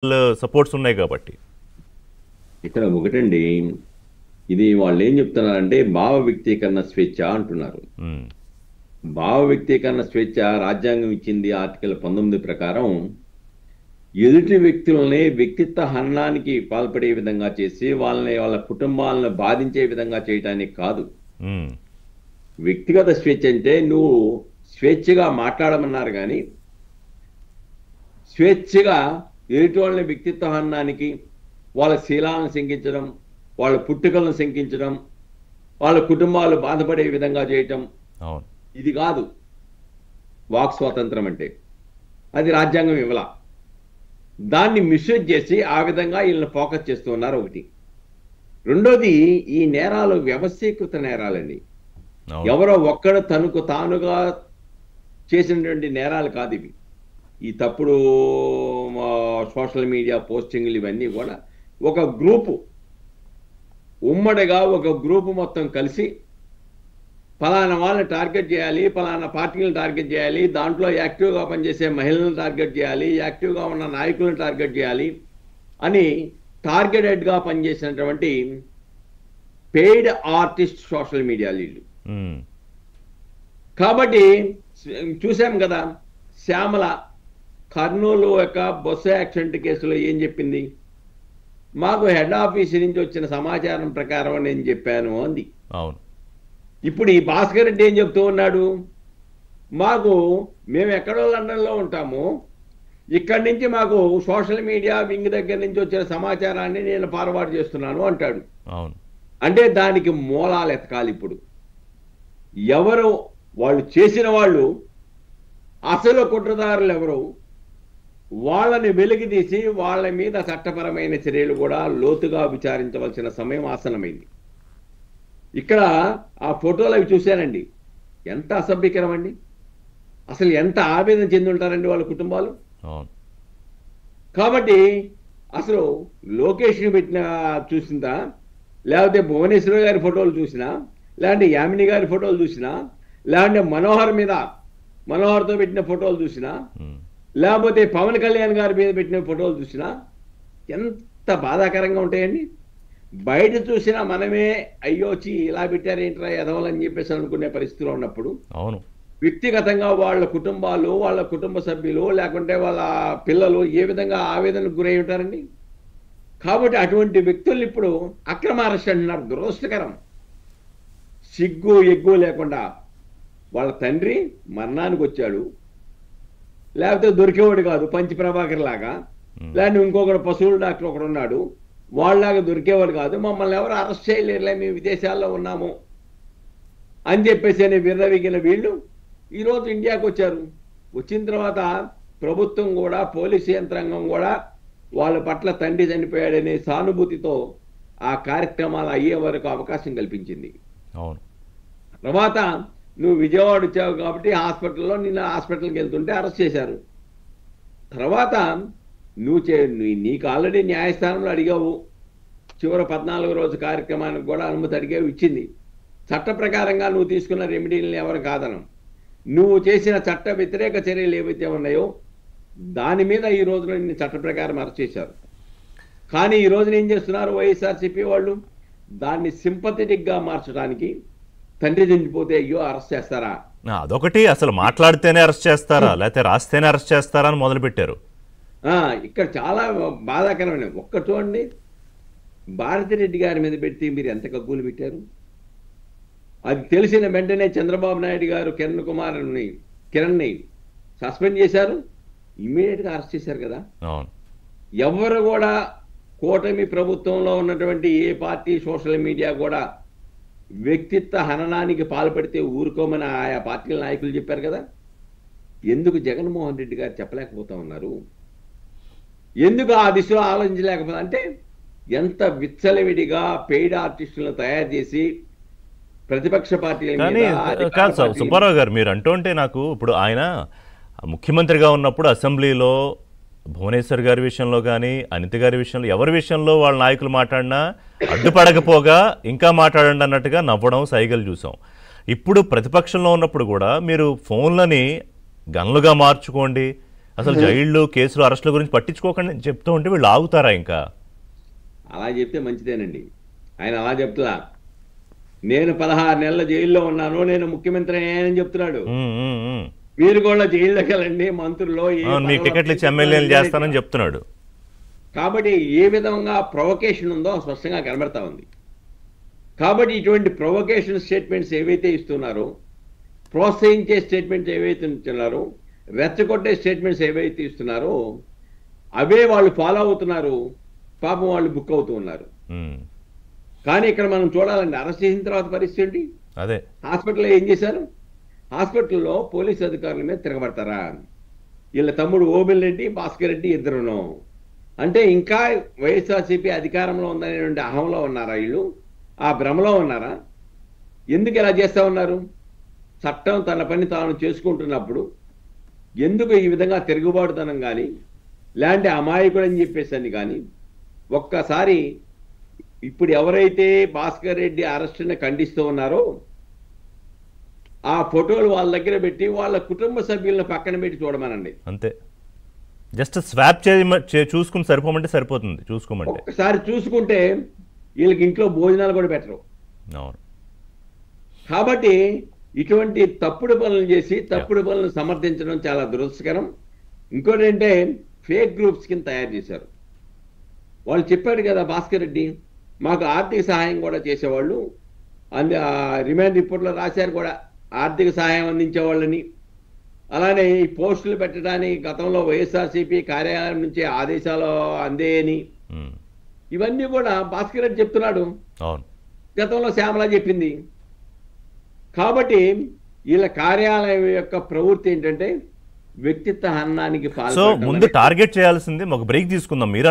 Supports ఉన్నాయి కాబట్టి. ఇక్కడ ఒకటండి, ఇది వాళ్ళు ఏం చెప్తున్నారంటే భావ వ్యక్తీకరణ స్వేచ్ఛ అంటున్నారు. ఉమ్, భావ వ్యక్తీకరణ స్వేచ్ఛ రాజ్యాంగం ఇచ్చింది ఆర్టికల్ 19 ప్రకారం ఎదుటి వ్యక్తులని వ్యక్తిత్వ హననానికి పాల్పడే విధంగా చేసి వాళ్ళ కుటుంబాలను బాధించే విధంగా చేయటానికి కాదు. ఉమ్, వ్యక్తిగత స్వేచ్ఛ అంటే నువ్వు స్వేచ్ఛగా మాట్లాడమన్నారు కానీ స్వేచ్ఛగా ఎదుటి వాళ్ళని వ్యక్తిత్వ హననానికి, వాళ్ళ శీలాలను శంకించడం, వాళ్ళ పుట్టుకలను శంకించడం, వాళ్ళ కుటుంబాలు బాధపడే విధంగా చేయటం, అవును. ఇది కాదు వాక్ స్వాతంత్రం అంటే. అది రాజ్యాంగం ఇవ్వలా. దాన్ని మిస్యూజ్ చేసి ఆ విధంగా వీళ్ళని ఫోకస్ చేస్తూ ఉన్నారు. ఒకటి. రెండోది, ఈ నేరాలు వ్యవస్థీకృత నేరాలండి. అవును. ఎవరో ఒక్కడు తనకు తానుగా చేసినటువంటి నేరాలు కాదు ఇవి. ఈ తప్పుడు సోషల్ మీడియా పోస్టింగ్లు ఇవన్నీ కూడా ఒక గ్రూపు, ఉమ్మడిగా ఒక గ్రూపు మొత్తం కలిసి ఫలానా వాళ్ళని టార్గెట్ చేయాలి, ఫలానా పార్టీలను టార్గెట్ చేయాలి, దాంట్లో యాక్టివ్గా పనిచేసే మహిళలను టార్గెట్ చేయాలి, యాక్టివ్గా ఉన్న నాయకులను టార్గెట్ చేయాలి అని టార్గెటెడ్గా పనిచేసినటువంటి పెయిడ్ ఆర్టిస్ట్ సోషల్ మీడియా లీడ్లు. ఉమ్, కాబట్టి చూసాం కదా, శ్యామల కర్నూలు యొక్క బస్సు యాక్సిడెంట్ కేసులో ఏం చెప్పింది? మాకు హెడ్ ఆఫీస్ నుంచి వచ్చిన సమాచారం ప్రకారం నేను చెప్పాను అంది. అవును. ఇప్పుడు ఈ భాస్కర్ రెడ్డి ఏం చెప్తూ ఉన్నాడు? మేము ఎక్కడో లండన్లో ఉంటాము, ఇక్కడి నుంచి మాకు సోషల్ మీడియా వింగ్ దగ్గర నుంచి వచ్చిన సమాచారాన్ని నేను ఫార్వర్డ్ చేస్తున్నాను అంటాడు. అవును. అంటే దానికి మూలాలు ఎతకాలి. ఇప్పుడు ఎవరు వాళ్ళు చేసిన వాళ్ళు, అసలు కుట్రదారులు ఎవరు, వాళ్ళని వెలికితీసి వాళ్ళ మీద చట్టపరమైన చర్యలు కూడా లోతుగా విచారించవలసిన సమయం ఆసన్నమైంది. ఇక్కడ ఆ ఫోటోలు అవి చూశానండి, ఎంత అసభ్యకరం అండి. అసలు ఎంత ఆవేదన చెంది ఉంటారండి వాళ్ళ కుటుంబాలు. అవును. కాబట్టి అసలు లోకేష్ని పెట్టిన చూసిందా, లేకపోతే భువనేశ్వర్ గారి ఫోటోలు చూసినా, లేదంటే యామిని గారి ఫోటోలు చూసినా, లేదంటే మనోహర్తో పెట్టిన ఫోటోలు చూసినా, ఉమ్, లేకపోతే పవన్ కళ్యాణ్ గారి మీద పెట్టిన ఫోటోలు చూసినా ఎంత బాధాకరంగా ఉంటాయండి. బయట చూసినా మనమే అయ్యోచి ఇలా పెట్టారేంట్రా ఎదవలని చెప్పేసి అనుకునే పరిస్థితిలో ఉన్నప్పుడు, అవును. వ్యక్తిగతంగా వాళ్ళ కుటుంబాలు, వాళ్ళ కుటుంబ సభ్యులు, లేకుంటే వాళ్ళ పిల్లలు ఏ విధంగా ఆవేదనకు గురై ఉంటారండి. కాబట్టి అటువంటి వ్యక్తుల్ని ఇప్పుడు అక్రమ అరెస్ట్ అంటున్నారు. దురదృష్టకరం. సిగ్గు ఎగ్గు లేకుండా వాళ్ళ తండ్రి మరణానికి వచ్చాడు, లేకపోతే దొరికేవాడు కాదు పంచి ప్రభాకర్ లాగా, లేదంటే ఇంకొకడు పశువుల డాక్టర్ ఒకడు ఉన్నాడు, వాళ్ళలాగా దొరికేవాడు కాదు, మమ్మల్ని ఎవరు అరెస్ట్ చేయలేరులే, మేము విదేశాల్లో ఉన్నాము అని చెప్పేసి అని విర్రవీగిన వీళ్ళు ఈరోజు ఇండియాకు వచ్చారు. వచ్చిన తర్వాత ప్రభుత్వం కూడా, పోలీసు యంత్రాంగం కూడా వాళ్ళ పట్ల తండ్రి చనిపోయాడనే సానుభూతితో ఆ కార్యక్రమాలు అయ్యే వరకు అవకాశం కల్పించింది. అవును. తర్వాత నువ్వు విజయవాడ వచ్చావు కాబట్టి హాస్పిటల్లో నిన్న హాస్పిటల్కి వెళ్తుంటే అరెస్ట్ చేశారు. తర్వాత నీకు ఆల్రెడీ న్యాయస్థానంలో అడిగావు, చివరి 14వ రోజు కార్యక్రమానికి కూడా అనుమతి అడిగావు, ఇచ్చింది. చట్ట ప్రకారంగా నువ్వు తీసుకున్న రెమెడీలను ఎవరు కాదనం. నువ్వు చేసిన చట్ట వ్యతిరేక చర్యలు ఏవైతే ఉన్నాయో దాని మీద ఈ రోజున నిన్ను చట్ట ప్రకారం అరెస్ట్ చేశారు. కానీ ఈ రోజున ఏం చేస్తున్నారు వైఎస్ఆర్సీపీ వాళ్ళు? దాన్ని సింపథెటిక్గా మార్చడానికి, తండ్రి చనిపోతే అయ్యో అరెస్ట్ చేస్తారా, అదొకటి, అసలు మాట్లాడితేనే అరెస్ట్ చేస్తారా లేకపోతే రాస్తేనే అరెస్ట్ చేస్తారా అని మొదలుపెట్టారు. ఇక్కడ చాలా బాధాకరమైన ఒక్క చూడండి, భారతిరెడ్డి గారి మీద పెట్టి మీరు ఎంత కగ్గులు పెట్టారు. అది తెలిసిన వెంటనే చంద్రబాబు నాయుడు గారు కిరణ్ని సస్పెండ్ చేశారు, ఇమ్మీడియట్గా అరెస్ట్ చేశారు కదా. అవును. ఎవరు కూడా కూటమి ప్రభుత్వంలో ఉన్నటువంటి ఏ పార్టీ సోషల్ మీడియా కూడా వ్యక్తిత్వ హననానికి పాల్పడితే ఊరుకోమని ఆయా పార్టీల నాయకులు చెప్పారు కదా. ఎందుకు జగన్మోహన్ రెడ్డి గారు చెప్పలేకపోతా ఉన్నారు? ఎందుకు ఆ దిశలో ఆలోచించలేకపోతే అంటే ఎంత విచ్చలవిడిగా పెయిడ్ ఆర్టిస్టులను తయారు చేసి ప్రతిపక్ష పార్టీల కానీ కాదు సార్ సుబ్బారావు గారు, మీరు అంటుంటే నాకు ఇప్పుడు ఆయన ముఖ్యమంత్రిగా ఉన్నప్పుడు అసెంబ్లీలో భువనేశ్వర్ గారి విషయంలో కానీ అనిత గారి విషయంలో ఎవరి విషయంలో వాళ్ళ నాయకులు మాట్లాడినా అడ్డుపడకపోగా ఇంకా మాట్లాడండి అన్నట్టుగా నవ్వడం, సైగలు చూసాం. ఇప్పుడు ప్రతిపక్షంలో ఉన్నప్పుడు కూడా మీరు ఫోన్లని గన్లుగా మార్చుకోండి, అసలు జైళ్ళు కేసులు అరెస్టుల గురించి పట్టించుకోకండి చెప్తూ ఉంటే వీళ్ళు ఆగుతారా ఇంకా? అలా చెప్తే మంచిదేనండి. ఆయన అలా చెప్తున్నా, నేను 16 నెలల జైల్లో ఉన్నాను, నేను ముఖ్యమంత్రి అని చెప్తున్నాడు. మీరు కూడా జైల్లోకి వెళ్ళండి, మంత్రుల్లో మీకు టికెట్లు ఇచ్చి ఎమ్మెల్యేలు చేస్తానని చెప్తున్నాడు. కాబట్టి ఏ విధంగా ప్రొవకేషన్ ఉందో స్పష్టంగా కనబడతా ఉంది. కాబట్టి ఇటువంటి ప్రొవకేషన్ స్టేట్మెంట్స్ ఏవైతే ఇస్తున్నారో, ప్రోత్సహించే స్టేట్మెంట్స్ ఏవైతే ఇస్తున్నారో, రెచ్చగొట్టే స్టేట్మెంట్స్ ఏవైతే ఇస్తున్నారో అవే వాళ్ళు ఫాలో అవుతున్నారు. పాపం వాళ్ళు బుక్ అవుతూ ఉన్నారు. కానీ ఇక్కడ మనం చూడాలండి, అరెస్ట్ చేసిన తర్వాత పరిస్థితి ఏంటి? అదే హాస్పిటల్లో ఏం చేశారు? హాస్పిటల్లో పోలీసు అధికారుల మీద తిరగబడతారా? వీళ్ళ తమ్ముడు ఓబిల్ రెడ్డి, భాస్కర్ రెడ్డి ఇద్దరును. అంటే ఇంకా వైఎస్ఆర్సీపీ అధికారంలో ఉందనేటువంటి అహంలో ఉన్నారా వీళ్ళు? ఆ భ్రమలో ఉన్నారా? ఎందుకు ఇలా చేస్తా ఉన్నారు? చట్టం తన పని తాను చేసుకుంటున్నప్పుడు ఎందుకు ఈ విధంగా తిరుగుబాటుతనం కానీ, లేదంటే అమాయకుడు అని చెప్పేసి కానీ, ఒక్కసారి ఇప్పుడు ఎవరైతే భాస్కర్ రెడ్డి అరెస్టుని ఖండిస్తూ ఉన్నారో ఆ ఫోటోలు వాళ్ళ దగ్గర పెట్టి వాళ్ళ కుటుంబ సభ్యులను పక్కన పెట్టి చూడమనండి. అంతే, జస్ట్ స్వాప్ చూసుకుని సరిపోమంటే సరిపోతుంది. చూసుకోమంటే ఒక్కసారి చూసుకుంటే వీళ్ళకి ఇంట్లో భోజనాలు కూడా పెట్టరు. అవును. కాబట్టి ఇటువంటి తప్పుడు పనులు చేసి తప్పుడు పనులను సమర్థించడం చాలా దురదృష్టకరం. ఇంకోటి అంటే ఫేక్ గ్రూప్స్ కింద తయారు చేశారు. వాళ్ళు చెప్పాడు కదా భాస్కర్ రెడ్డి, మాకు ఆర్థిక సహాయం కూడా చేసేవాళ్ళు, రిమాండ్ రిపోర్ట్లో రాశారు కూడా, ఆర్థిక సహాయం అందించేవాళ్ళని. అలానే ఈ పోస్టులు పెట్టడానికి గతంలో వైఎస్ఆర్సీపీ కార్యాలయం నుంచి ఆదేశాలు అందేయని, ఇవన్నీ కూడా భాస్కర్ రెడ్డి చెప్తున్నాడు. గతంలో శ్యామల చెప్పింది. కాబట్టి వీళ్ళ కార్యాలయం యొక్క ప్రవృత్తి ఏంటంటే వ్యక్తిత్వ హననానికి సో ముందు టార్గెట్ చేయాల్సింది. ఒక బ్రేక్ తీసుకుందాం. మీరు